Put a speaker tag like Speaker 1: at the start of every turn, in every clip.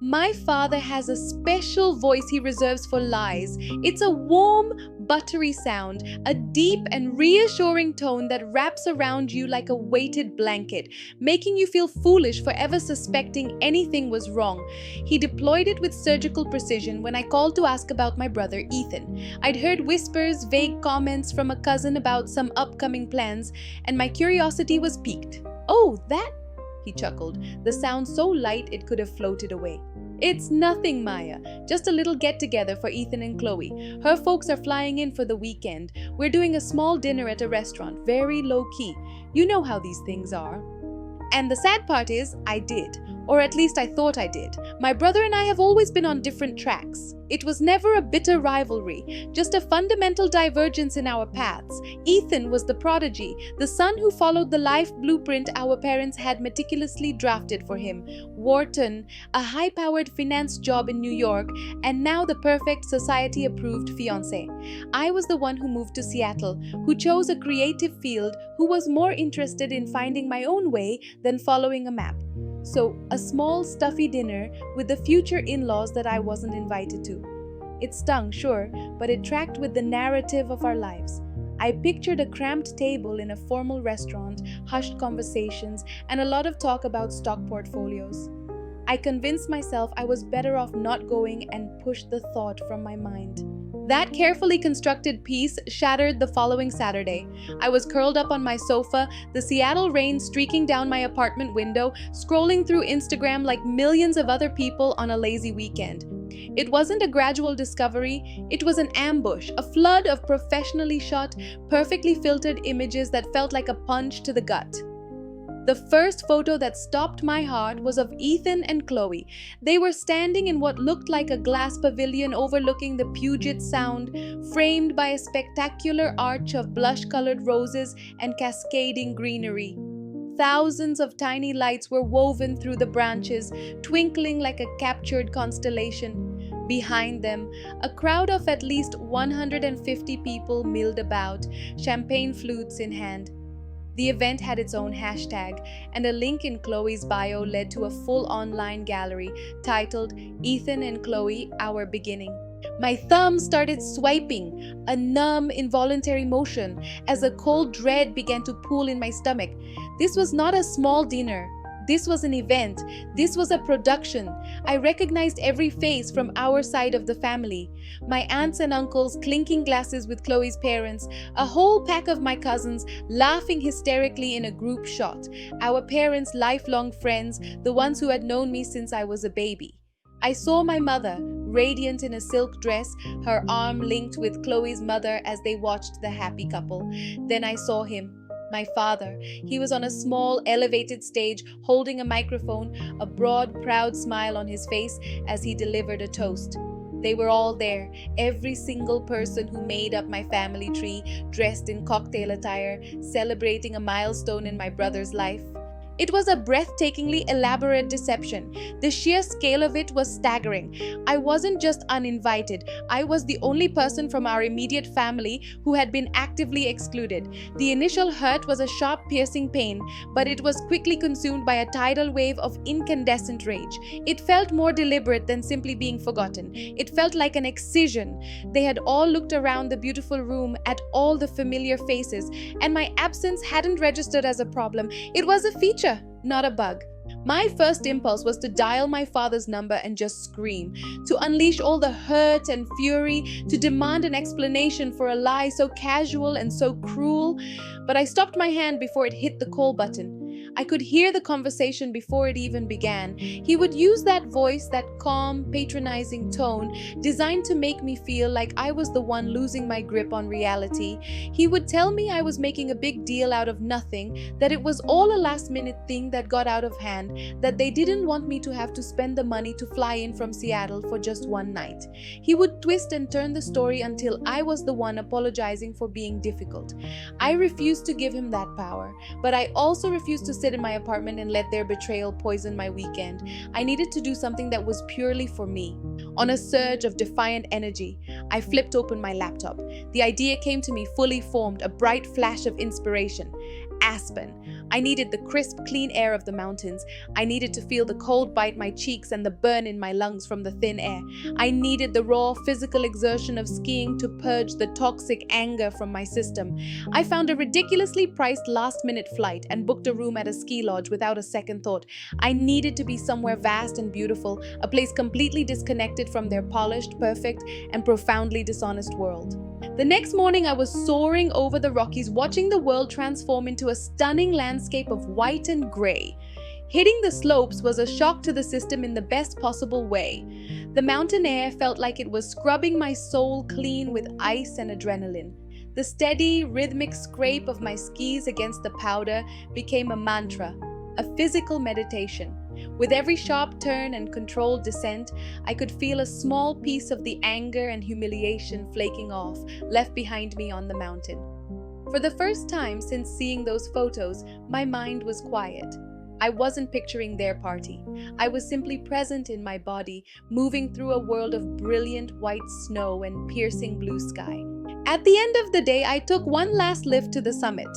Speaker 1: My father has a special voice he reserves for lies. It's a warm, buttery sound, a deep and reassuring tone that wraps around you like a weighted blanket, making you feel foolish for ever suspecting anything was wrong. He deployed it with surgical precision when I called to ask about my brother Ethan. I'd heard whispers, vague comments from a cousin about some upcoming plans, and my curiosity was piqued. "Oh, that?" he chuckled, the sound so light it could have floated away. "It's nothing, Maya. Just a little get together for Ethan and Chloe. Her folks are flying in for the weekend. We're doing a small dinner at a restaurant, very low key. You know how these things are." And the sad part is, I did. Or at least I thought I did. My brother and I have always been on different tracks. It was never a bitter rivalry, just a fundamental divergence in our paths. Ethan was the prodigy, the son who followed the life blueprint our parents had meticulously drafted for him. Wharton, a high-powered finance job in New York, and now the perfect society-approved fiancé. I was the one who moved to Seattle, who chose a creative field, who was more interested in finding my own way than following a map. So, a small, stuffy dinner with the future in-laws that I wasn't invited to. It stung, sure, but it tracked with the narrative of our lives. I pictured a cramped table in a formal restaurant, hushed conversations, and a lot of talk about stock portfolios. I convinced myself I was better off not going and pushed the thought from my mind. That carefully constructed piece shattered the following Saturday. I was curled up on my sofa, the Seattle rain streaking down my apartment window, scrolling through Instagram like millions of other people on a lazy weekend. It wasn't a gradual discovery, it was an ambush, a flood of professionally shot, perfectly filtered images that felt like a punch to the gut. The first photo that stopped my heart was of Ethan and Chloe. They were standing in what looked like a glass pavilion overlooking the Puget Sound, framed by a spectacular arch of blush-colored roses and cascading greenery. Thousands of tiny lights were woven through the branches, twinkling like a captured constellation. Behind them, a crowd of at least 150 people milled about, champagne flutes in hand. The event had its own hashtag, and a link in Chloe's bio led to a full online gallery titled "Ethan and Chloe, Our Beginning." My thumb started swiping, a numb, involuntary motion, as a cold dread began to pool in my stomach. This was not a small dinner. This was an event. This was a production. I recognized every face from our side of the family. My aunts and uncles clinking glasses with Chloe's parents, a whole pack of my cousins laughing hysterically in a group shot, our parents' lifelong friends, the ones who had known me since I was a baby. I saw my mother, radiant in a silk dress, her arm linked with Chloe's mother as they watched the happy couple. Then I saw him. My father. He was on a small, elevated stage, holding a microphone, a broad, proud smile on his face as he delivered a toast. They were all there, every single person who made up my family tree, dressed in cocktail attire, celebrating a milestone in my brother's life. It was a breathtakingly elaborate deception. The sheer scale of it was staggering. I wasn't just uninvited, I was the only person from our immediate family who had been actively excluded. The initial hurt was a sharp, piercing pain, but it was quickly consumed by a tidal wave of incandescent rage. It felt more deliberate than simply being forgotten. It felt like an excision. They had all looked around the beautiful room at all the familiar faces, and my absence hadn't registered as a problem. It was a feature, not a bug. My first impulse was to dial my father's number and just scream, to unleash all the hurt and fury, to demand an explanation for a lie so casual and so cruel. But I stopped my hand before it hit the call button. I could hear the conversation before it even began. He would use that voice, that calm, patronizing tone, designed to make me feel like I was the one losing my grip on reality. He would tell me I was making a big deal out of nothing, that it was all a last-minute thing that got out of hand, that they didn't want me to have to spend the money to fly in from Seattle for just one night. He would twist and turn the story until I was the one apologizing for being difficult. I refused to give him that power, but I also refused to sit in my apartment and let their betrayal poison my weekend. I needed to do something that was purely for me. On a surge of defiant energy, I flipped open my laptop. The idea came to me fully formed, a bright flash of inspiration. Aspen. I needed the crisp, clean air of the mountains. I needed to feel the cold bite my cheeks and the burn in my lungs from the thin air. I needed the raw physical exertion of skiing to purge the toxic anger from my system. I found a ridiculously priced last-minute flight and booked a room at a ski lodge without a second thought. I needed to be somewhere vast and beautiful, a place completely disconnected from their polished, perfect, and profoundly dishonest world. The next morning, I was soaring over the Rockies, watching the world transform into a stunning landscape of white and gray. Hitting the slopes was a shock to the system in the best possible way. The mountain air felt like it was scrubbing my soul clean with ice and adrenaline. The steady, rhythmic scrape of my skis against the powder became a mantra, a physical meditation. With every sharp turn and controlled descent, I could feel a small piece of the anger and humiliation flaking off, left behind me on the mountain. For the first time since seeing those photos, my mind was quiet. I wasn't picturing their party. I was simply present in my body, moving through a world of brilliant white snow and piercing blue sky. At the end of the day, I took one last lift to the summit.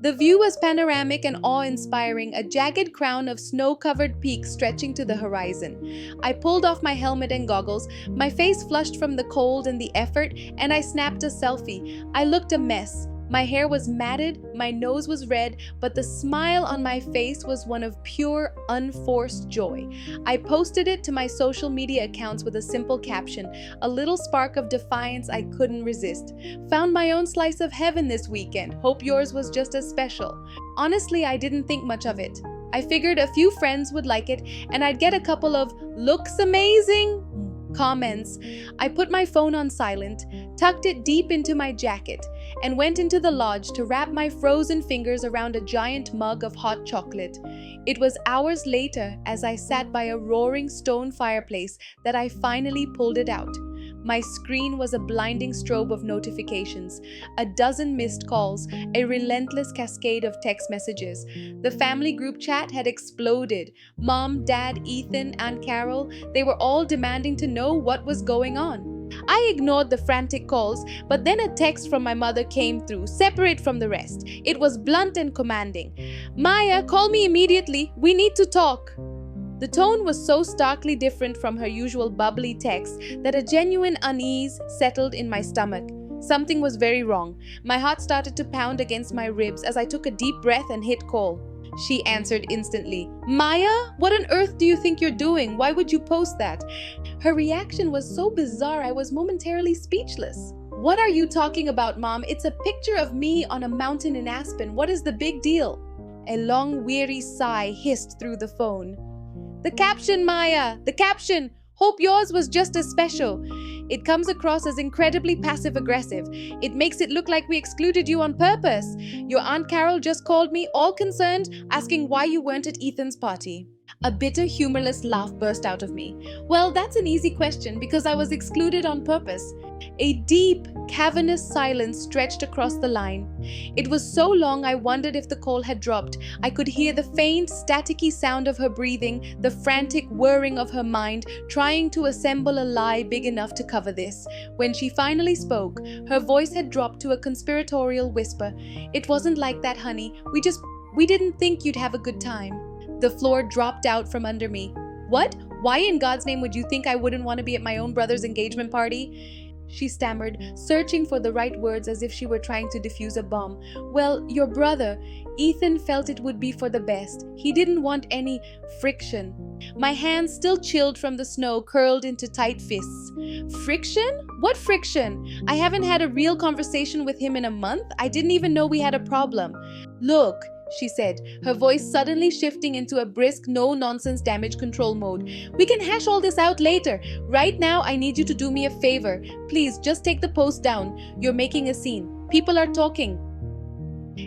Speaker 1: The view was panoramic and awe-inspiring, a jagged crown of snow-covered peaks stretching to the horizon. I pulled off my helmet and goggles, my face flushed from the cold and the effort, and I snapped a selfie. I looked a mess. My hair was matted, my nose was red, but the smile on my face was one of pure, unforced joy. I posted it to my social media accounts with a simple caption, a little spark of defiance I couldn't resist. Found my own slice of heaven this weekend. Hope yours was just as special. Honestly, I didn't think much of it. I figured a few friends would like it, and I'd get a couple of "looks amazing" comments. I put my phone on silent, tucked it deep into my jacket, and went into the lodge to wrap my frozen fingers around a giant mug of hot chocolate. It was hours later, as I sat by a roaring stone fireplace, that I finally pulled it out. My screen was a blinding strobe of notifications, a dozen missed calls, a relentless cascade of text messages. The family group chat had exploded. Mom, Dad, Ethan, Aunt Carol, they were all demanding to know what was going on. I ignored the frantic calls, but then a text from my mother came through, separate from the rest. It was blunt and commanding. "Maya, call me immediately. We need to talk." The tone was so starkly different from her usual bubbly text that a genuine unease settled in my stomach. Something was very wrong. My heart started to pound against my ribs as I took a deep breath and hit call. She answered instantly. "Maya, what on earth do you think you're doing? Why would you post that?" Her reaction was so bizarre I was momentarily speechless. "What are you talking about, Mom? It's a picture of me on a mountain in Aspen. What is the big deal?" A long, weary sigh hissed through the phone. "The caption, Maya! The caption! Hope yours was just as special. It comes across as incredibly passive-aggressive. It makes it look like we excluded you on purpose. Your Aunt Carol just called me, all concerned, asking why you weren't at Ethan's party." A bitter, humorless laugh burst out of me. "Well, that's an easy question because I was excluded on purpose." A deep, cavernous silence stretched across the line. It was so long I wondered if the call had dropped. I could hear the faint, staticky sound of her breathing, the frantic whirring of her mind, trying to assemble a lie big enough to cover this. When she finally spoke, her voice had dropped to a conspiratorial whisper. "It wasn't like that, honey. We didn't think you'd have a good time." The floor dropped out from under me. "What? Why in God's name would you think I wouldn't want to be at my own brother's engagement party?" She stammered, searching for the right words as if she were trying to defuse a bomb. "Well, your brother, Ethan, felt it would be for the best. He didn't want any friction." My hands, still chilled from the snow, curled into tight fists. "Friction? What friction? I haven't had a real conversation with him in a month. I didn't even know we had a problem." "Look," she said, her voice suddenly shifting into a brisk, no-nonsense damage control mode. "We can hash all this out later. Right now, I need you to do me a favor. Please, just take the post down. You're making a scene. People are talking."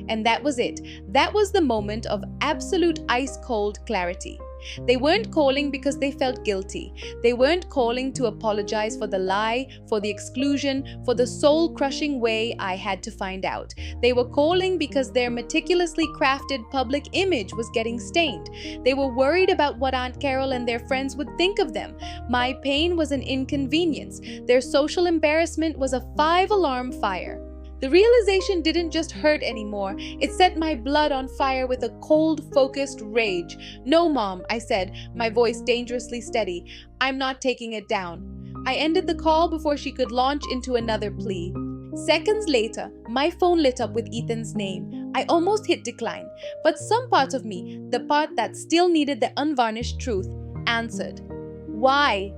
Speaker 1: And that was it. That was the moment of absolute ice-cold clarity. They weren't calling because they felt guilty. They weren't calling to apologize for the lie, for the exclusion, for the soul-crushing way I had to find out. They were calling because their meticulously crafted public image was getting stained. They were worried about what Aunt Carol and their friends would think of them. My pain was an inconvenience. Their social embarrassment was a 5-alarm fire. The realization didn't just hurt anymore, it set my blood on fire with a cold, focused rage. "No, Mom," I said, my voice dangerously steady. "I'm not taking it down." I ended the call before she could launch into another plea. Seconds later, my phone lit up with Ethan's name. I almost hit decline, but some part of me, the part that still needed the unvarnished truth, answered. "Why?"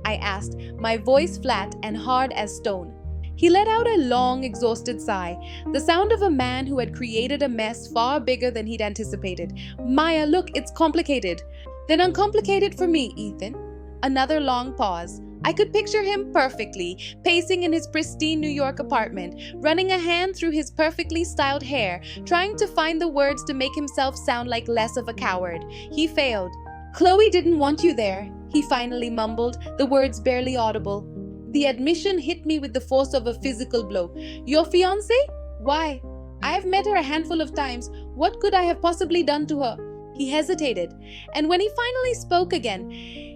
Speaker 1: I asked, my voice flat and hard as stone. He let out a long, exhausted sigh, the sound of a man who had created a mess far bigger than he'd anticipated. "Maya, look, it's complicated." "Then uncomplicate it for me, Ethan." Another long pause. I could picture him perfectly, pacing in his pristine New York apartment, running a hand through his perfectly styled hair, trying to find the words to make himself sound like less of a coward. He failed. "Chloe didn't want you there," he finally mumbled, the words barely audible. The admission hit me with the force of a physical blow. "Your fiancé? Why? I have met her a handful of times. What could I have possibly done to her?" He hesitated, and when he finally spoke again,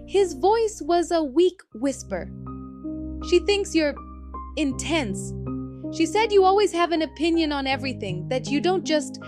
Speaker 1: his voice was a weak whisper. "She thinks you're intense. She said you always have an opinion on everything, that you don't just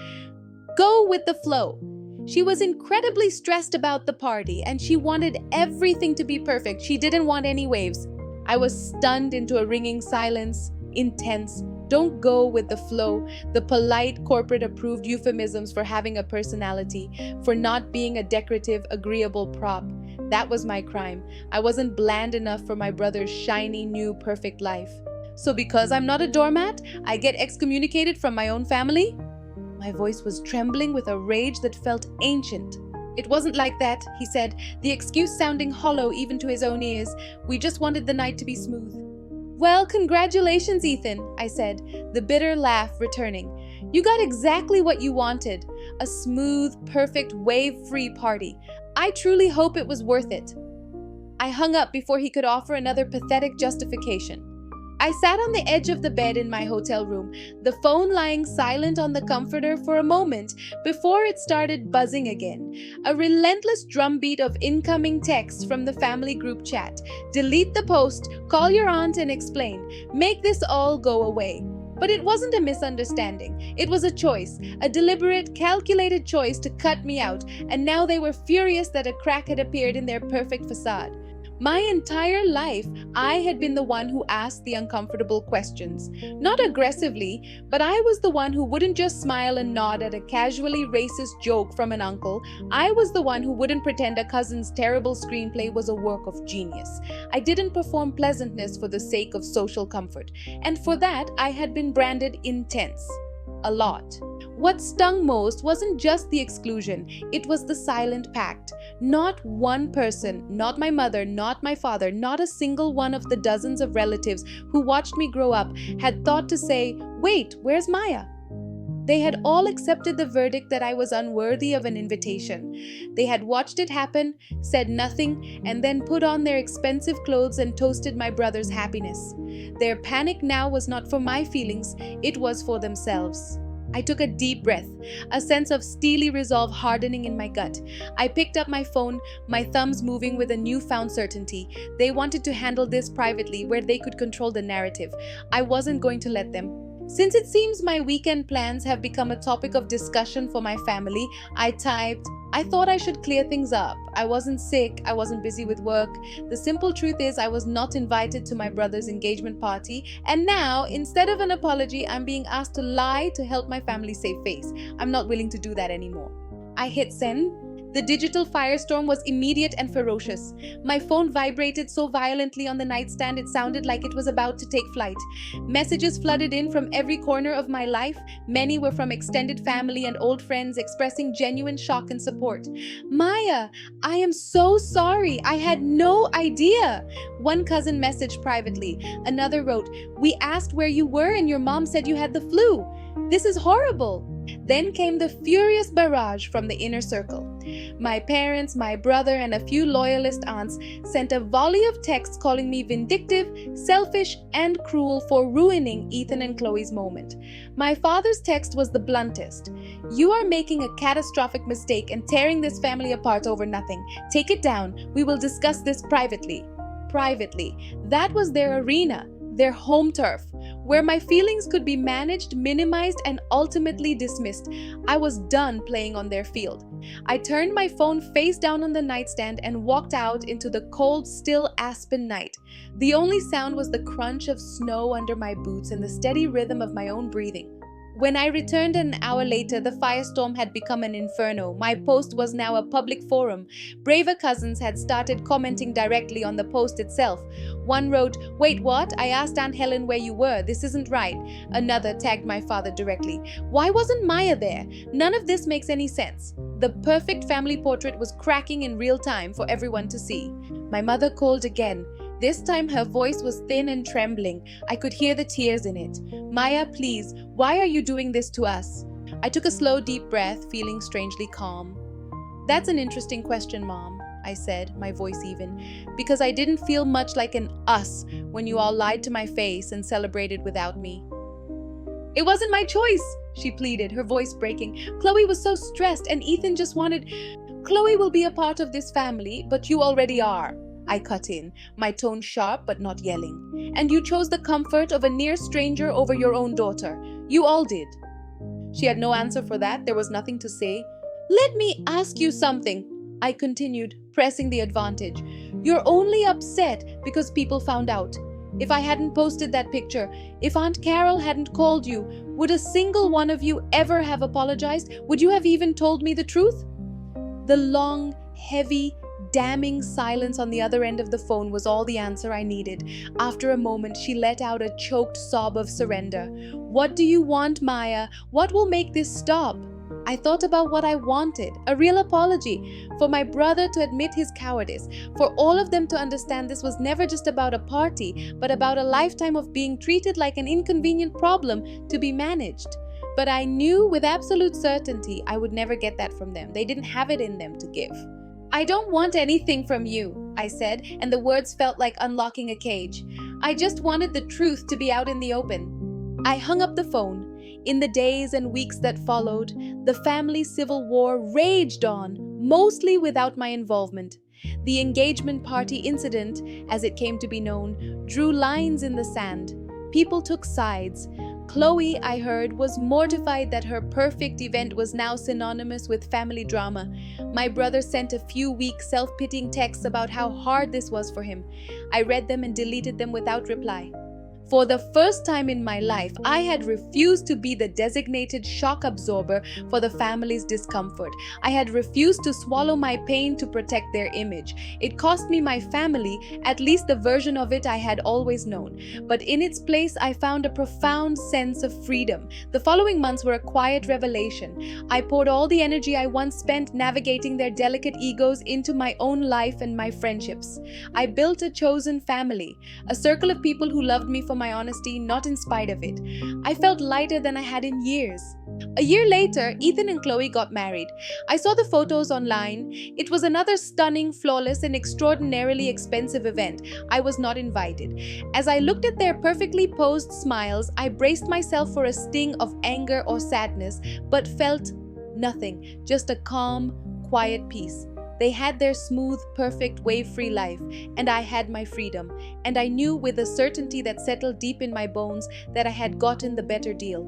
Speaker 1: go with the flow. She was incredibly stressed about the party, and she wanted everything to be perfect. She didn't want any waves." I was stunned into a ringing silence. Intense. Don't go with the flow. The polite, corporate-approved euphemisms for having a personality, for not being a decorative, agreeable prop. That was my crime. I wasn't bland enough for my brother's shiny, new, perfect life. So because I'm not a doormat, I get excommunicated from my own family? My voice was trembling with a rage that felt ancient. "It wasn't like that," he said, the excuse sounding hollow even to his own ears. "We just wanted the night to be smooth." "Well, congratulations, Ethan," I said, the bitter laugh returning. "You got exactly what you wanted. A smooth, perfect, wave-free party. I truly hope it was worth it." I hung up before he could offer another pathetic justification. I sat on the edge of the bed in my hotel room, the phone lying silent on the comforter for a moment before it started buzzing again. A relentless drumbeat of incoming texts from the family group chat. "Delete the post, call your aunt and explain. Make this all go away." But it wasn't a misunderstanding. It was a choice, a deliberate, calculated choice to cut me out, and now they were furious that a crack had appeared in their perfect facade. My entire life, I had been the one who asked the uncomfortable questions. Not aggressively, but I was the one who wouldn't just smile and nod at a casually racist joke from an uncle. I was the one who wouldn't pretend a cousin's terrible screenplay was a work of genius. I didn't perform pleasantness for the sake of social comfort, and for that, I had been branded intense. A lot. What stung most wasn't just the exclusion, it was the silent pact. Not one person, not my mother, not my father, not a single one of the dozens of relatives who watched me grow up had thought to say, "Wait, where's Maya?" They had all accepted the verdict that I was unworthy of an invitation. They had watched it happen, said nothing, and then put on their expensive clothes and toasted my brother's happiness. Their panic now was not for my feelings, it was for themselves. I took a deep breath, a sense of steely resolve hardening in my gut. I picked up my phone, my thumbs moving with a newfound certainty. They wanted to handle this privately, where they could control the narrative. I wasn't going to let them. Since it seems my weekend plans have become a topic of discussion for my family, I typed, "I thought I should clear things up. I wasn't sick, I wasn't busy with work. The simple truth is I was not invited to my brother's engagement party, and now, instead of an apology, I'm being asked to lie to help my family save face. I'm not willing to do that anymore." I hit send. The digital firestorm was immediate and ferocious. My phone vibrated so violently on the nightstand it sounded like it was about to take flight. Messages flooded in from every corner of my life. Many were from extended family and old friends expressing genuine shock and support. "Maya, I am so sorry. I had no idea." One cousin messaged privately. Another wrote, "We asked where you were and your mom said you had the flu. This is horrible." Then came the furious barrage from the inner circle. My parents, my brother, and a few loyalist aunts sent a volley of texts calling me vindictive, selfish, and cruel for ruining Ethan and Chloe's moment. My father's text was the bluntest. "You are making a catastrophic mistake and tearing this family apart over nothing. Take it down. We will discuss this privately." Privately. That was their arena. Their home turf. where my feelings could be managed, minimized, and ultimately dismissed. I was done playing on their field. I turned my phone face down on the nightstand and walked out into the cold, still aspen night. The only sound was the crunch of snow under my boots and the steady rhythm of my own breathing. When I returned an hour later, the firestorm had become an inferno. My post was now a public forum. Braver cousins had started commenting directly on the post itself. One wrote, "Wait, what? I asked Aunt Helen where you were. This isn't right." Another tagged my father directly. "Why wasn't Maya there? None of this makes any sense." The perfect family portrait was cracking in real time for everyone to see. My mother called again. This time her voice was thin and trembling. I could hear the tears in it. "Maya, please, why are you doing this to us?" I took a slow, deep breath, feeling strangely calm. "That's an interesting question, Mom," I said, my voice even, "because I didn't feel much like an us when you all lied to my face and celebrated without me." "It wasn't my choice," she pleaded, her voice breaking. "Chloe was so stressed and Ethan just wanted—" "Chloe will be a part of this family, but you already are," I cut in, my tone sharp but not yelling. "And you chose the comfort of a near stranger over your own daughter. You all did." She had no answer for that. There was nothing to say. "Let me ask you something," I continued, pressing the advantage. "You're only upset because people found out. If I hadn't posted that picture, if Aunt Carol hadn't called you, would a single one of you ever have apologized? Would you have even told me the truth?" The long, heavy, damning silence on the other end of the phone was all the answer I needed. After a moment, she let out a choked sob of surrender. "What do you want, Maya? What will make this stop?" I thought about what I wanted, a real apology, for my brother to admit his cowardice, for all of them to understand this was never just about a party, but about a lifetime of being treated like an inconvenient problem to be managed. But I knew with absolute certainty I would never get that from them. They didn't have it in them to give. "I don't want anything from you," I said, and the words felt like unlocking a cage. "I just wanted the truth to be out in the open." I hung up the phone. In the days and weeks that followed, the family civil war raged on, mostly without my involvement. The engagement party incident, as it came to be known, drew lines in the sand. People took sides. Chloe, I heard, was mortified that her perfect event was now synonymous with family drama. My brother sent a few weak, self-pitying texts about how hard this was for him. I read them and deleted them without reply. For the first time in my life, I had refused to be the designated shock absorber for the family's discomfort. I had refused to swallow my pain to protect their image. It cost me my family, at least the version of it I had always known. But in its place, I found a profound sense of freedom. The following months were a quiet revelation. I poured all the energy I once spent navigating their delicate egos into my own life and my friendships. I built a chosen family, a circle of people who loved me for my honesty, not in spite of it. I felt lighter than I had in years. A year later, Ethan and Chloe got married. I saw the photos online. It was another stunning, flawless, and extraordinarily expensive event. I was not invited. As I looked at their perfectly posed smiles, I braced myself for a sting of anger or sadness, but felt nothing, just a calm, quiet peace. They had their smooth, perfect, wave-free life, and I had my freedom. And I knew with a certainty that settled deep in my bones that I had gotten the better deal.